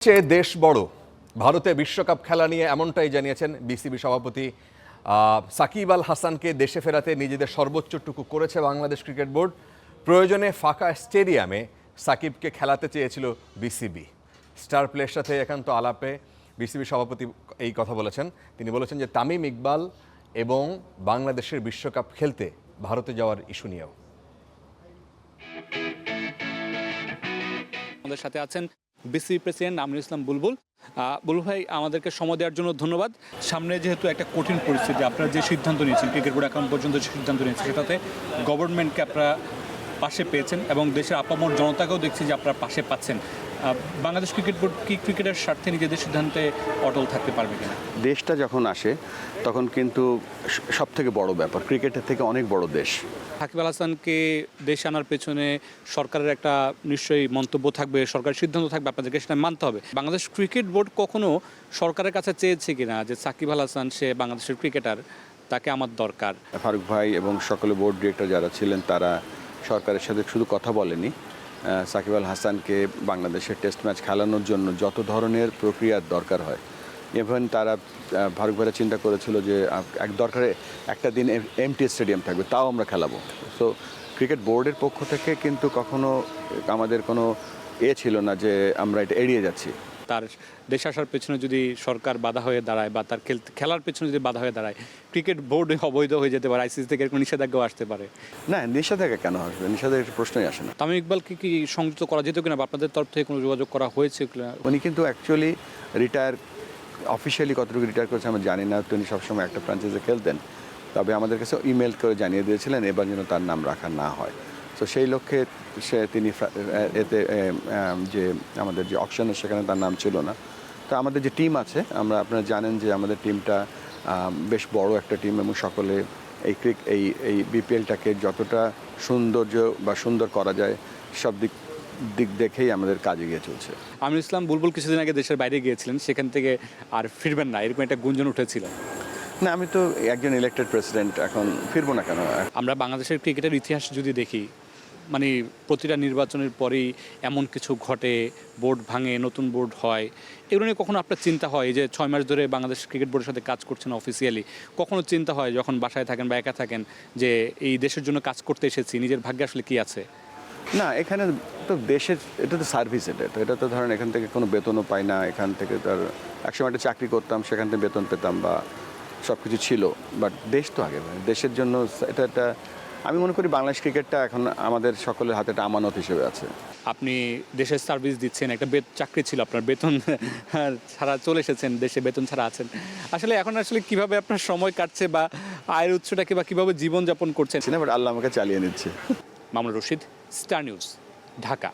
চেয়ে দেশ বড়। ভারতে বিশ্বকাপ খেলা নিয়ে এমনটাই জানিয়েছেন বিসিবি সভাপতি সাকিব আল হাসানকে দেশে ফেরাতে নিজেদের সর্বোচ্চটুকু করেছে বাংলাদেশ ক্রিকেট বোর্ড। প্রয়োজনে ফাঁকা স্টেডিয়ামে সাকিবকে খেলাতে চেয়েছিল বিসিবি। স্টার প্লেয়ারের সাথে একান্ত আলাপে বিসিবি সভাপতি এই কথা বলেছেন। তিনি বলেছেন যে তামিম ইকবাল এবং বাংলাদেশের বিশ্বকাপ খেলতে ভারতে যাওয়ার ইস্যু নিয়েও। আমাদের সাথে আছেন বিসিবি প্রেসিডেন্ট আমিনুল ইসলাম বুলবুল। বুলবুল ভাই, আমাদেরকে সময় দেওয়ার জন্য ধন্যবাদ। সামনে যেহেতু একটা কঠিন পরিস্থিতি, আপনারা যে সিদ্ধান্ত নিয়েছেন, ক্রিকেট বোর্ড এখন পর্যন্ত যে সিদ্ধান্ত নিয়েছে সেটাতে গভর্নমেন্টকে আপনারা পাশে পেয়েছেন এবং দেশের আপামর জনতাকেও দেখছি যে আপনারা পাশে পাচ্ছেন। বাংলাদেশ ক্রিকেট বোর্ড কি ক্রিকেটের স্বার্থে নিজেদের সিদ্ধান্তে অটল থাকতে পারবে কিনা? দেশটা যখন আসে তখন কিন্তু সব থেকে বড় ব্যাপার, ক্রিকেটের থেকে অনেক বড় দেশ। সাকিব আল হাসানকে দেশে আনার পেছনে সরকারের একটা নিশ্চয়ই মন্তব্য থাকবে, সরকারের সিদ্ধান্ত থাকবে, আপনাদেরকে সেটা মানতে হবে। বাংলাদেশ ক্রিকেট বোর্ড কখনো সরকারের কাছে চেয়েছে কিনা যে সাকিব আল হাসান সে বাংলাদেশের ক্রিকেটার, তাকে আমার দরকার? ফারুক ভাই এবং সকলে বোর্ড ডিরেক্টর যারা ছিলেন তারা সরকারের সাথে শুধু কথা বলেনি, সাকিব আল হাসানকে বাংলাদেশের টেস্ট ম্যাচ খেলানোর জন্য যত ধরনের প্রক্রিয়ার দরকার হয়, ইভেন তারা ফারুক ভাইরা চিন্তা করেছিল যে এক দরকারে একটা দিন এমটি স্টেডিয়াম থাকবে, তাও আমরা খেলাবো। সো ক্রিকেট বোর্ডের পক্ষ থেকে কিন্তু কখনো আমাদের কোনো ছিল না যে আমরা এটা এড়িয়ে যাচ্ছি। তার দেশে আসার পেছনে যদি সরকার বাধা হয়ে দাঁড়ায় বা তার খেলার পেছনে যদি বাধা হয়ে দাঁড়ায়, ক্রিকেট বোর্ড অবৈধ হয়ে যেতে পারে, আইসিসি থেকে এরকম নিষেধাজ্ঞাও আসতে পারে। না, নিষেধাজ্ঞা কেন আসবে? নিষেধাজ্ঞার প্রশ্নই আসে না। তামিম ইকবালকে কি সংযুক্ত করা যেত কিনা, বা আপনাদের তরফ থেকে কোনো যোগাযোগ করা হয়েছে? উনি কিন্তু অ্যাকচুয়ালি রিটায়ার, অফিসিয়ালি কতটুকু রিটায়ার করেছে আমরা জানি না। তিনি সবসময় একটা ফ্র্যাঞ্চাইজে খেলতেন, তবে আমাদের কাছে ইমেল করে জানিয়ে দিয়েছিলেন এবার যেন তার নাম রাখা না হয়। তো সেই লক্ষ্যে তিনি এতে যে আমাদের যে অকশনের সেখানে তার নাম ছিল না। তো আমাদের যে টিম আছে, আপনারা জানেন যে আমাদের টিমটা বেশ বড় একটা টিম এবং সকলে এই বিপিএলটাকে যতটা সৌন্দর্য বা সুন্দর করা যায় সব দিক দেখেই আমাদের কাজ এগিয়ে চলছে। আমিনুল ইসলাম বুলবুল কিছুদিন আগে দেশের বাইরে গিয়েছিলেন, সেখান থেকে আর ফিরবেন না এরকম একটা গুঞ্জন উঠেছিল। না, আমি তো একজন ইলেক্টেড প্রেসিডেন্ট, এখন ফিরবো না কেন? আমরা বাংলাদেশের ক্রিকেটের ইতিহাস যদি দেখি, মানে প্রতিটা নির্বাচনের পরেই এমন কিছু ঘটে, বোর্ড ভাঙে, নতুন বোর্ড হয়, এগুলো নিয়ে কখনো আপনার চিন্তা হয়? যে 6 মাস ধরে বাংলাদেশ ক্রিকেট বোর্ডের সাথে কাজ করছেন অফিসিয়ালি, কখনো চিন্তা হয় যখন বাসায় থাকেন বা একা থাকেন যে এই দেশের জন্য কাজ করতে এসেছি, নিজের ভাগ্যে আসলে কি আছে? না, এখানে তো দেশের, এটা তো সার্ভিস, এটা তো ধরেন এখান থেকে কোনো বেতনও পাই না। এখান থেকে তার একসময় একটা চাকরি করতাম, সেখান থেকে বেতন পেতাম বা সব কিছু ছিল, বাট দেশ তো আগে, দেশের জন্য এটা আমি মনে করি বাংলাদেশ ক্রিকেটটা এখন আমাদের সকলের হাতে একটা আমানত হিসেবে আছে। আপনি দেশের সার্ভিস দিচ্ছেন, একটা চাকরি ছিল আপনার, বেতন ছাড়া চলে এসেছেন দেশে, বেতন ছাড়া আছেন। আসলে এখন আসলে কিভাবে আপনার সময় কাটছে বা আয়ের উৎসটাকে বা কীভাবে জীবনযাপন করছেন? বাট আল্লাহ আমাকে চালিয়ে নিচ্ছে। Mamunur Rashid, star news, Dhaka.